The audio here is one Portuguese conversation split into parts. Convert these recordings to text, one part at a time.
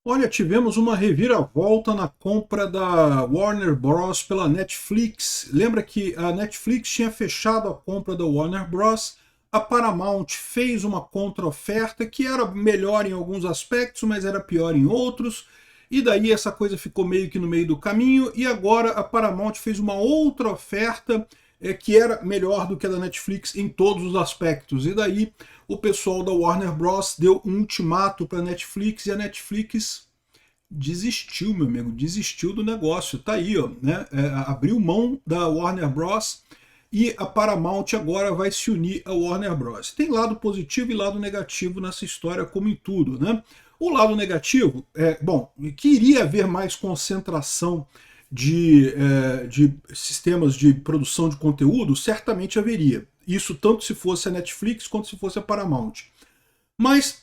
Olha, tivemos uma reviravolta na compra da Warner Bros. Pela Netflix. Lembra que a Netflix tinha fechado a compra da Warner Bros. A Paramount fez uma contra-oferta que era melhor em alguns aspectos, mas era pior em outros. E daí essa coisa ficou meio que no meio do caminho. E agora a Paramount fez uma outra oferta que era melhor do que a da Netflix em todos os aspectos. E daí o pessoal da Warner Bros. Deu um ultimato para a Netflix e a Netflix desistiu, meu amigo, desistiu do negócio. Tá aí, ó, né? Abriu mão da Warner Bros. E a Paramount agora vai se unir à Warner Bros. Tem lado positivo e lado negativo nessa história, como em tudo, né? O lado negativo bom, que iria haver mais concentração de sistemas de produção de conteúdo, certamente haveria. Isso tanto se fosse a Netflix quanto se fosse a Paramount. Mas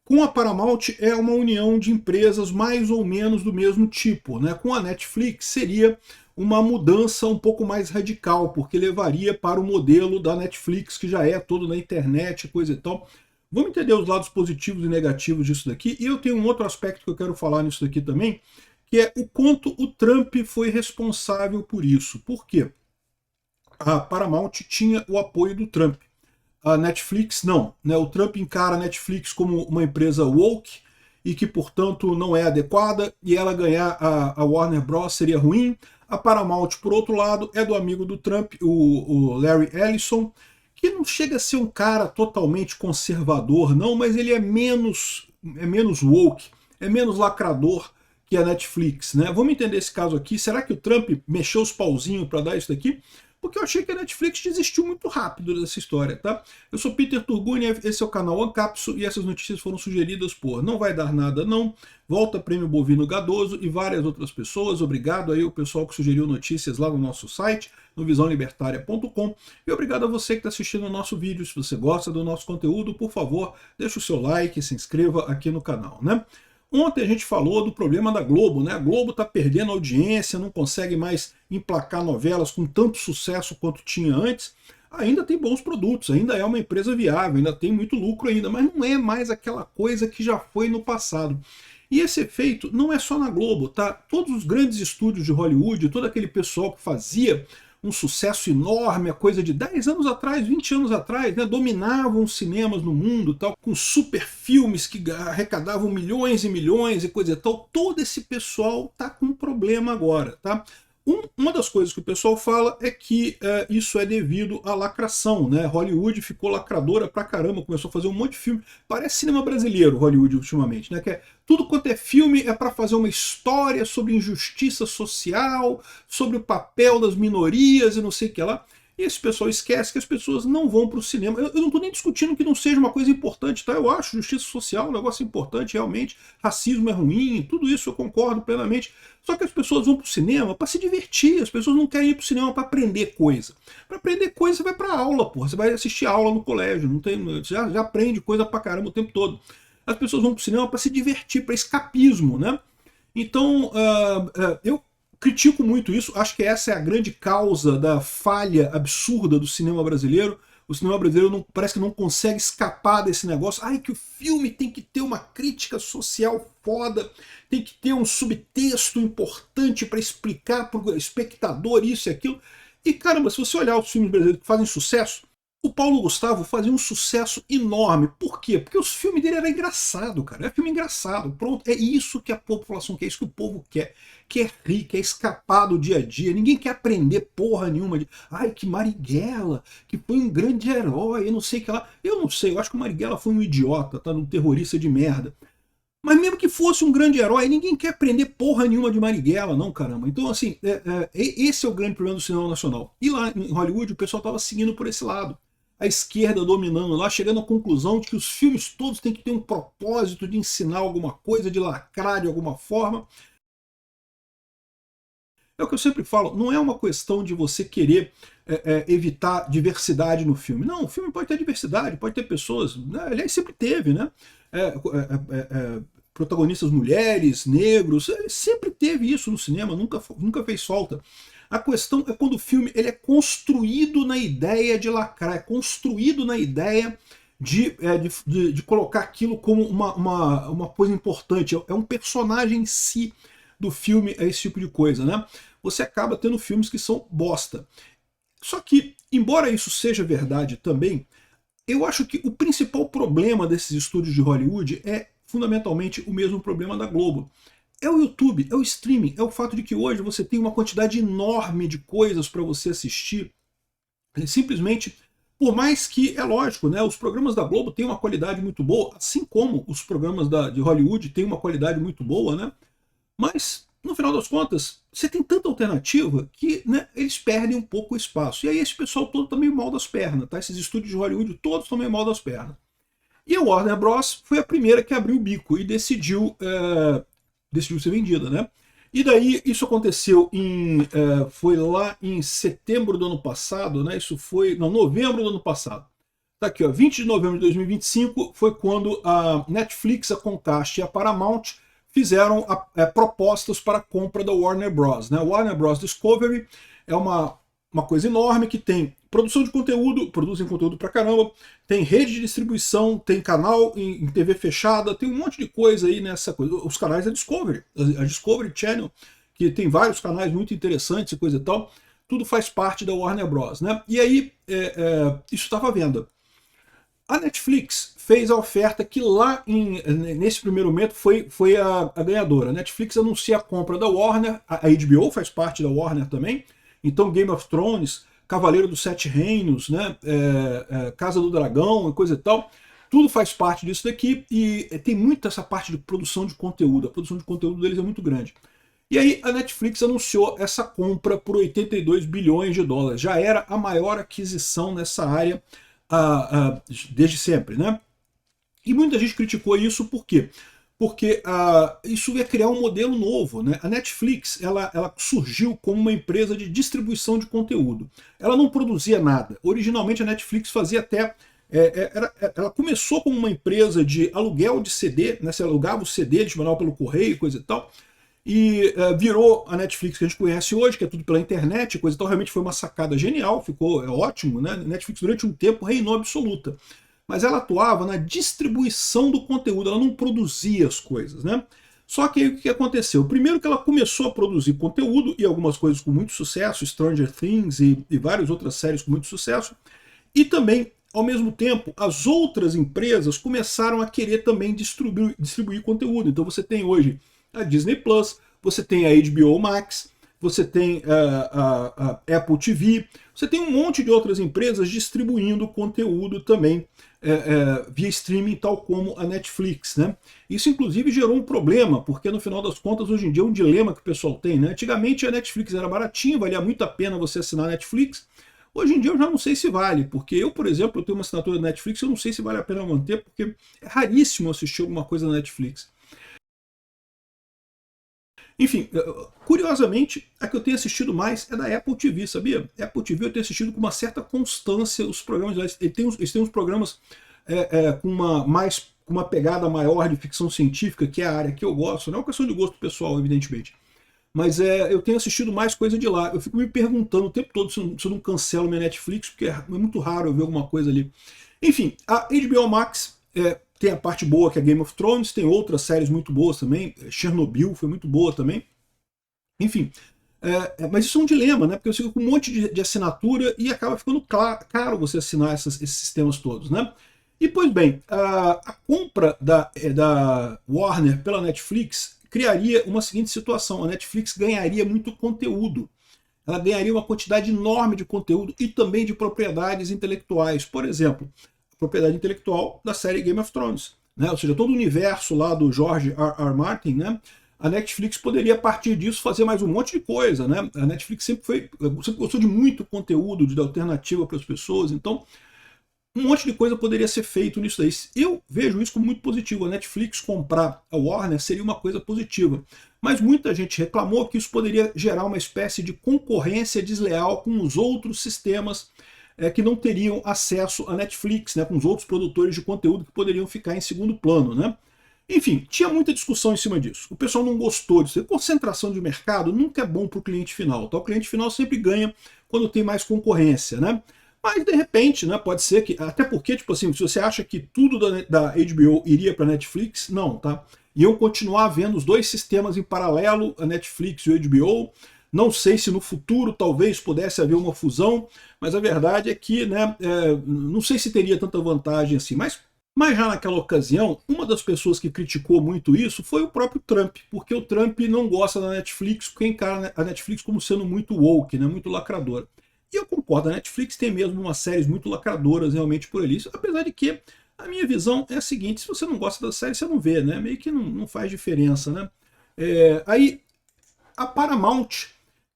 com a Paramount é uma união de empresas mais ou menos do mesmo tipo. Né? Com a Netflix seria uma mudança um pouco mais radical, porque levaria para o modelo da Netflix, que já é todo na internet, coisa e tal. Vamos entender os lados positivos e negativos disso daqui. E eu tenho um outro aspecto que eu quero falar nisso daqui também, que é o quanto o Trump foi responsável por isso. Por quê? A Paramount tinha o apoio do Trump. A Netflix não. Né? O Trump encara a Netflix como uma empresa woke e que, portanto, não é adequada, e ela ganhar a Warner Bros. Seria ruim. A Paramount, por outro lado, é do amigo do Trump, o Larry Ellison, que não chega a ser um cara totalmente conservador, não, mas ele é menos woke, é menos lacrador que a Netflix. Né? Vamos entender esse caso aqui. Será que o Trump mexeu os pauzinhos para dar isso daqui? Porque eu achei que a Netflix desistiu muito rápido dessa história, tá? Eu sou Peter Turguniev, esse é o canal Ancapso e essas notícias foram sugeridas por Não Vai Dar Nada Não, Volta Prêmio Bovino Gadoso e várias outras pessoas. Obrigado aí ao pessoal que sugeriu notícias lá no nosso site, no visãolibertaria.com, e obrigado a você que está assistindo o nosso vídeo. Se você gosta do nosso conteúdo, por favor, deixa o seu like e se inscreva aqui no canal, né? Ontem a gente falou do problema da Globo, né? A Globo está perdendo audiência, não consegue mais emplacar novelas com tanto sucesso quanto tinha antes. Ainda tem bons produtos, ainda é uma empresa viável, ainda tem muito lucro ainda, mas não é mais aquela coisa que já foi no passado. E esse efeito não é só na Globo, tá? Todos os grandes estúdios de Hollywood, todo aquele pessoal que fazia um sucesso enorme, a coisa de 10 anos atrás, 20 anos atrás, né, dominavam os cinemas no mundo, tal, com super filmes que arrecadavam milhões e milhões e coisa e tal. Todo esse pessoal tá com um problema agora, tá? Uma das coisas que o pessoal fala é que isso é devido à lacração, né? Hollywood ficou lacradora pra caramba, começou a fazer um monte de filme. Parece cinema brasileiro, Hollywood, ultimamente, né? Que tudo quanto é filme é para fazer uma história sobre injustiça social, sobre o papel das minorias e não sei o que lá. E esse pessoal esquece que as pessoas não vão para o cinema. Eu não estou nem discutindo que não seja uma coisa importante, tá? Eu acho justiça social um negócio importante, realmente. Racismo é ruim, tudo isso eu concordo plenamente. Só que as pessoas vão para o cinema para se divertir, as pessoas não querem ir para o cinema para aprender coisa. Para aprender coisa, você vai para aula, porra. Você vai assistir aula no colégio, não tem, já aprende coisa pra caramba o tempo todo. As pessoas vão para o cinema para se divertir, para escapismo, né? Então, eu critico muito isso. Acho que essa é a grande causa da falha absurda do cinema brasileiro. O cinema brasileiro parece que não consegue escapar desse negócio. Ai, que o filme tem que ter uma crítica social foda, tem que ter um subtexto importante para explicar para o espectador isso e aquilo. E caramba, se você olhar os filmes brasileiros que fazem sucesso, o Paulo Gustavo fazia um sucesso enorme. Por quê? Porque os filmes dele eram engraçados, cara. É filme engraçado. Pronto, é isso que a população quer, é isso que o povo quer. Quer rir, quer escapar do dia a dia. Ninguém quer aprender porra nenhuma de ai, que Marighella, que foi um grande herói, eu não sei o que lá. Eu não sei, eu acho que o Marighella foi um idiota, tá? Um terrorista de merda. Mas mesmo que fosse um grande herói, ninguém quer aprender porra nenhuma de Marighella, não, caramba. Então, assim, esse é o grande problema do cinema nacional. E lá em Hollywood o pessoal estava seguindo por esse lado. A esquerda dominando lá, chegando à conclusão de que os filmes todos têm que ter um propósito de ensinar alguma coisa, de lacrar de alguma forma. É o que eu sempre falo, não é uma questão de você querer evitar diversidade no filme. Não, o filme pode ter diversidade, pode ter pessoas, né? Aliás, sempre teve, né? Protagonistas mulheres, negros, sempre teve isso no cinema, nunca fez falta. A questão é quando o filme ele é construído na ideia de lacrar, é construído na ideia de colocar aquilo como uma coisa importante. É um personagem em si do filme, é esse tipo de coisa, né? Você acaba tendo filmes que são bosta. Só que, embora isso seja verdade também, eu acho que o principal problema desses estúdios de Hollywood é fundamentalmente o mesmo problema da Globo. É o YouTube, é o streaming, é o fato de que hoje você tem uma quantidade enorme de coisas para você assistir. Simplesmente, por mais que, é lógico, né, os programas da Globo têm uma qualidade muito boa, assim como os programas de Hollywood têm uma qualidade muito boa, né? Mas, no final das contas, você tem tanta alternativa que, né, eles perdem um pouco o espaço. E aí esse pessoal todo tá meio mal das pernas, tá? Esses estúdios de Hollywood todos estão meio mal das pernas. E a Warner Bros. Foi a primeira que abriu o bico e decidiu ser vendida, né? E daí isso aconteceu foi lá em setembro do ano passado, né? Isso foi, não, novembro do ano passado. Tá aqui, ó, 20 de novembro de 2025 foi quando a Netflix, a Comcast e a Paramount fizeram propostas para a compra da Warner Bros. Né? Warner Bros. Discovery é uma coisa enorme que tem produção de conteúdo, produzem conteúdo pra caramba, tem rede de distribuição, tem canal em TV fechada, tem um monte de coisa aí nessa coisa. Os canais da Discovery, a Discovery Channel, que tem vários canais muito interessantes e coisa e tal, tudo faz parte da Warner Bros. Né? E aí, isso estava à venda. A Netflix fez a oferta que lá nesse primeiro momento foi a ganhadora. A Netflix anuncia a compra da Warner, a HBO faz parte da Warner também, então Game of Thrones, Cavaleiro dos Sete Reinos, né, Casa do Dragão e coisa e tal, tudo faz parte disso daqui e tem muito essa parte de produção de conteúdo, a produção de conteúdo deles é muito grande. E aí a Netflix anunciou essa compra por 82 bilhões de dólares, já era a maior aquisição nessa área desde sempre, né? E muita gente criticou isso, por quê? Porque isso ia criar um modelo novo, né? A Netflix ela surgiu como uma empresa de distribuição de conteúdo. Ela não produzia nada. Originalmente a Netflix fazia até... ela começou como uma empresa de aluguel de CD, né? Você alugava o CD, eles mandavam pelo correio, coisa e tal, e virou a Netflix que a gente conhece hoje, que é tudo pela internet, coisa e tal. Realmente foi uma sacada genial, ficou ótimo, né? A Netflix durante um tempo reinou absoluta. Mas ela atuava na distribuição do conteúdo, ela não produzia as coisas, né? Só que aí o que aconteceu? Primeiro que ela começou a produzir conteúdo, e algumas coisas com muito sucesso, Stranger Things e várias outras séries com muito sucesso, e também, ao mesmo tempo, as outras empresas começaram a querer também distribuir conteúdo. Então você tem hoje a Disney Plus, você tem a HBO Max, você tem a Apple TV, você tem um monte de outras empresas distribuindo conteúdo também via streaming, tal como a Netflix, né? Isso inclusive gerou um problema, porque no final das contas hoje em dia é um dilema que o pessoal tem, né? Antigamente a Netflix era baratinha, valia muito a pena você assinar a Netflix. Hoje em dia eu já não sei se vale, porque eu, por exemplo, eu tenho uma assinatura da Netflix, eu não sei se vale a pena manter, porque é raríssimo assistir alguma coisa na Netflix. Enfim, curiosamente, a que eu tenho assistido mais é da Apple TV, sabia? Apple TV eu tenho assistido com uma certa constância os programas. Eles têm uns programas com uma pegada maior de ficção científica, que é a área que eu gosto. Não é uma questão de gosto pessoal, evidentemente. Mas eu tenho assistido mais coisa de lá. Eu fico me perguntando o tempo todo se eu não cancelo minha Netflix, porque é muito raro eu ver alguma coisa ali. Enfim, a HBO Max tem a parte boa que é Game of Thrones, tem outras séries muito boas também, Chernobyl foi muito boa também. Enfim, mas isso é um dilema, né? Porque você fica com um monte de assinatura e acaba ficando caro você assinar esses sistemas todos, né? E, pois bem, a compra da Warner pela Netflix criaria uma seguinte situação: a Netflix ganharia muito conteúdo. Ela ganharia uma quantidade enorme de conteúdo e também de propriedades intelectuais. Por exemplo, a propriedade intelectual da série Game of Thrones, né? Ou seja, todo o universo lá do George R.R. Martin, né? A Netflix poderia, a partir disso, fazer mais um monte de coisa, né? A Netflix sempre gostou de muito conteúdo, de dar alternativa para as pessoas, então um monte de coisa poderia ser feito nisso daí. Eu vejo isso como muito positivo. A Netflix comprar a Warner seria uma coisa positiva. Mas muita gente reclamou que isso poderia gerar uma espécie de concorrência desleal com os outros sistemas que não teriam acesso à Netflix, né? Com os outros produtores de conteúdo que poderiam ficar em segundo plano, né? Enfim, tinha muita discussão em cima disso. O pessoal não gostou disso. Concentração de mercado nunca é bom para o cliente final. Tá? O cliente final sempre ganha quando tem mais concorrência, né? Mas, de repente, né, pode ser que... Até porque, tipo assim, se você acha que tudo da HBO iria para Netflix, não, tá? Iam continuar vendo os dois sistemas em paralelo, a Netflix e o HBO. Não sei se no futuro talvez pudesse haver uma fusão, mas a verdade é que, né, não sei se teria tanta vantagem assim, mas já naquela ocasião, uma das pessoas que criticou muito isso foi o próprio Trump, porque o Trump não gosta da Netflix, porque encara a Netflix como sendo muito woke, né, muito lacradora. E eu concordo, a Netflix tem mesmo umas séries muito lacradoras realmente por ali, apesar de que a minha visão é a seguinte: se você não gosta da série, você não vê, né? Meio que não faz diferença, né? Aí a Paramount,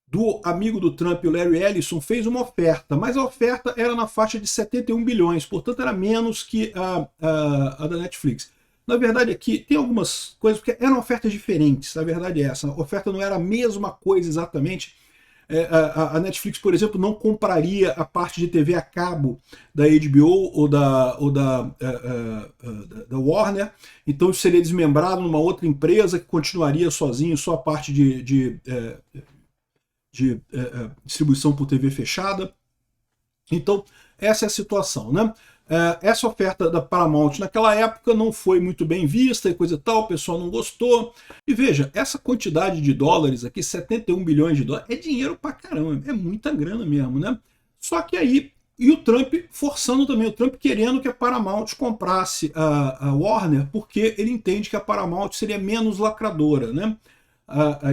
do amigo do Trump, o Larry Ellison, fez uma oferta, mas a oferta era na faixa de 71 bilhões, portanto era menos que a da Netflix. Na verdade aqui tem algumas coisas, porque eram ofertas diferentes, a verdade é essa, a oferta não era a mesma coisa exatamente. A Netflix, por exemplo, não compraria a parte de TV a cabo da HBO da Warner, então isso seria desmembrado numa outra empresa que continuaria sozinho, só a parte de distribuição por TV fechada. Então, essa é a situação, né? Essa oferta da Paramount naquela época não foi muito bem vista e coisa e tal, o pessoal não gostou. E veja, essa quantidade de dólares aqui, 71 bilhões de dólares, é dinheiro pra caramba, é muita grana mesmo, né? Só que aí, e o Trump forçando também, o Trump querendo que a Paramount comprasse a Warner, porque ele entende que a Paramount seria menos lacradora, né?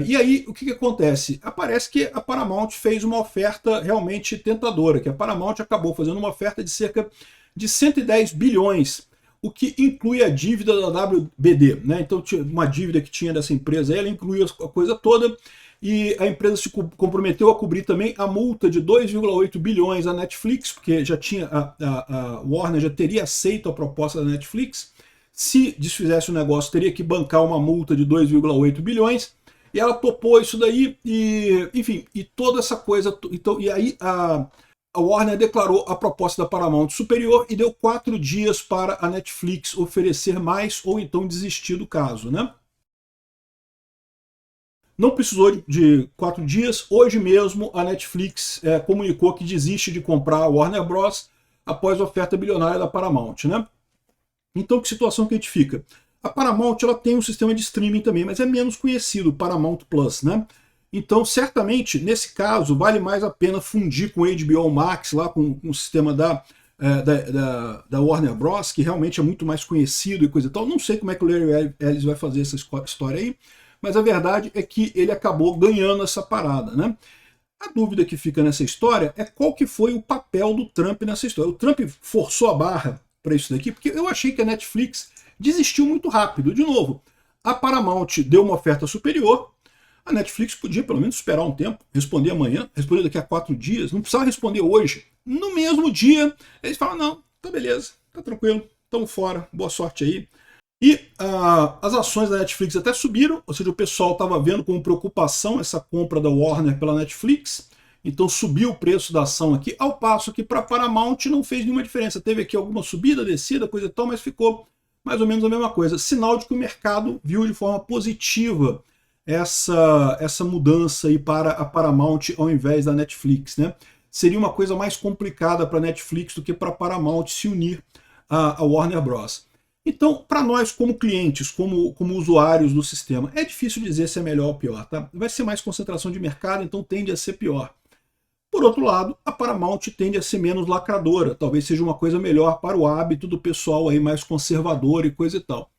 E aí, o que acontece? Aparece que a Paramount fez uma oferta realmente tentadora, que a Paramount acabou fazendo uma oferta de cerca de 110 bilhões, o que inclui a dívida da WBD, né? Então, uma dívida que tinha dessa empresa, ela incluía a coisa toda, e a empresa se comprometeu a cobrir também a multa de 2,8 bilhões à Netflix, porque já tinha a Warner já teria aceito a proposta da Netflix. Se desfizesse o negócio, teria que bancar uma multa de 2,8 bilhões. E ela topou isso daí, e enfim, e toda essa coisa. Então, e aí a Warner declarou a proposta da Paramount superior e deu 4 dias para a Netflix oferecer mais ou então desistir do caso, né? Não precisou de 4 dias. Hoje mesmo a Netflix comunicou que desiste de comprar a Warner Bros. Após a oferta bilionária da Paramount, né? Então, que situação que a gente fica? A Paramount ela tem um sistema de streaming também, mas é menos conhecido, o Paramount Plus, né? Então, certamente, nesse caso, vale mais a pena fundir com o HBO Max, lá com o sistema da Warner Bros., que realmente é muito mais conhecido e coisa e tal. Não sei como é que o Larry Ellis vai fazer essa história aí, mas a verdade é que ele acabou ganhando essa parada, né? A dúvida que fica nessa história é qual que foi o papel do Trump nessa história. O Trump forçou a barra para isso daqui, porque eu achei que a Netflix desistiu muito rápido. De novo, a Paramount deu uma oferta superior, a Netflix podia pelo menos esperar um tempo, responder amanhã, responder daqui a 4 dias, não precisava responder hoje. No mesmo dia, eles falam, não, tá beleza, tá tranquilo, estamos fora, boa sorte aí. E as ações da Netflix até subiram, ou seja, o pessoal estava vendo com preocupação essa compra da Warner pela Netflix, então subiu o preço da ação aqui, ao passo que para a Paramount não fez nenhuma diferença. Teve aqui alguma subida, descida, coisa e tal, mas ficou mais ou menos a mesma coisa. Sinal de que o mercado viu de forma positiva essa mudança aí para a Paramount ao invés da Netflix, né? Seria uma coisa mais complicada para a Netflix do que para a Paramount se unir à Warner Bros. Então, para nós como clientes, como usuários do sistema, é difícil dizer se é melhor ou pior, tá? Vai ser mais concentração de mercado, então tende a ser pior. Por outro lado, a Paramount tende a ser menos lacradora, talvez seja uma coisa melhor para o hábito do pessoal aí mais conservador e coisa e tal.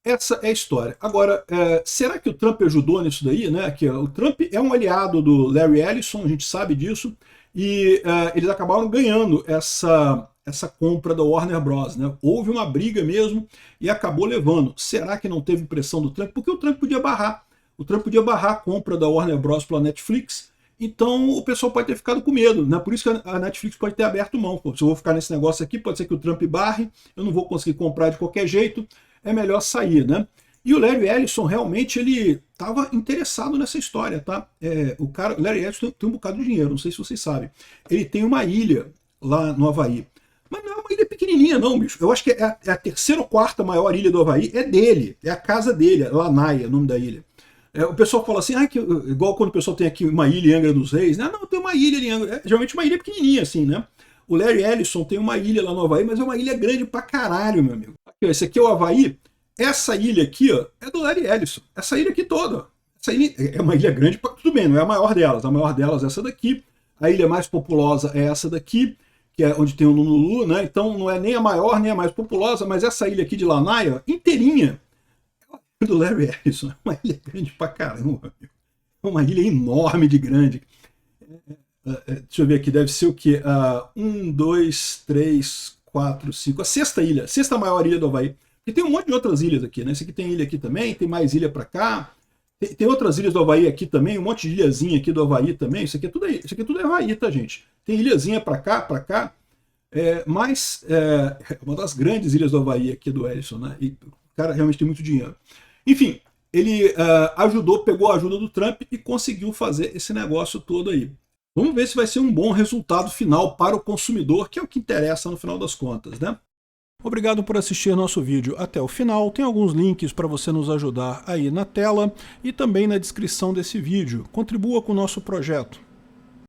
Essa é a história. Agora, será que o Trump ajudou nisso daí? Né? Que o Trump é um aliado do Larry Ellison, a gente sabe disso, e eles acabaram ganhando essa compra da Warner Bros. Né? Houve uma briga mesmo e acabou levando. Será que não teve pressão do Trump? Porque o Trump podia barrar. O Trump podia barrar a compra da Warner Bros. Pela Netflix. Então o pessoal pode ter ficado com medo, né? Por isso que a Netflix pode ter aberto mão. Pô, se eu vou ficar nesse negócio aqui, pode ser que o Trump barre, eu não vou conseguir comprar de qualquer jeito, é melhor sair, né? E o Larry Ellison realmente ele estava interessado nessa história, tá? O Larry Ellison tem um bocado de dinheiro, não sei se vocês sabem. Ele tem uma ilha lá no Havaí. Mas não é uma ilha pequenininha não, bicho. Eu acho que é a terceira ou quarta maior ilha do Havaí, é dele, é a casa dele, é Lanai, o nome da ilha. O pessoal fala assim, igual quando o pessoal tem aqui uma ilha em Angra dos Reis, né? Não, tem uma ilha em Angra, geralmente uma ilha pequenininha assim, né? O Larry Ellison tem uma ilha lá no Havaí, mas é uma ilha grande pra caralho, meu amigo. Aqui, ó, esse aqui é o Havaí. Essa ilha aqui, ó, é do Larry Ellison. Essa ilha aqui toda, ó. Essa ilha é uma ilha grande, tudo bem, não é a maior delas. A maior delas é essa daqui. A ilha mais populosa é essa daqui, que é onde tem o Honolulu, né? Então não é nem a maior, nem a mais populosa, mas essa ilha aqui de Lanai, ó, inteirinha, é do Larry Ellison. É uma ilha grande pra caramba, amigo. É uma ilha enorme de grande. Deixa eu ver aqui, deve ser o quê? 1, 2, 3, 4, 5. A sexta ilha, a sexta maior ilha do Havaí. E tem um monte de outras ilhas aqui, né? Esse aqui tem ilha aqui também, tem mais ilha pra cá. Tem outras ilhas do Havaí aqui também, um monte de ilhazinha aqui do Havaí também. Isso aqui é tudo Havaí, tá, gente? Tem ilhazinha pra cá, pra cá. Mas uma das grandes ilhas do Havaí aqui do Ellison, né? E o cara realmente tem muito dinheiro. Enfim, ele pegou a ajuda do Trump e conseguiu fazer esse negócio todo aí. Vamos ver se vai ser um bom resultado final para o consumidor, que é o que interessa no final das contas, né? Obrigado por assistir nosso vídeo até o final. Tem alguns links para você nos ajudar aí na tela e também na descrição desse vídeo. Contribua com o nosso projeto.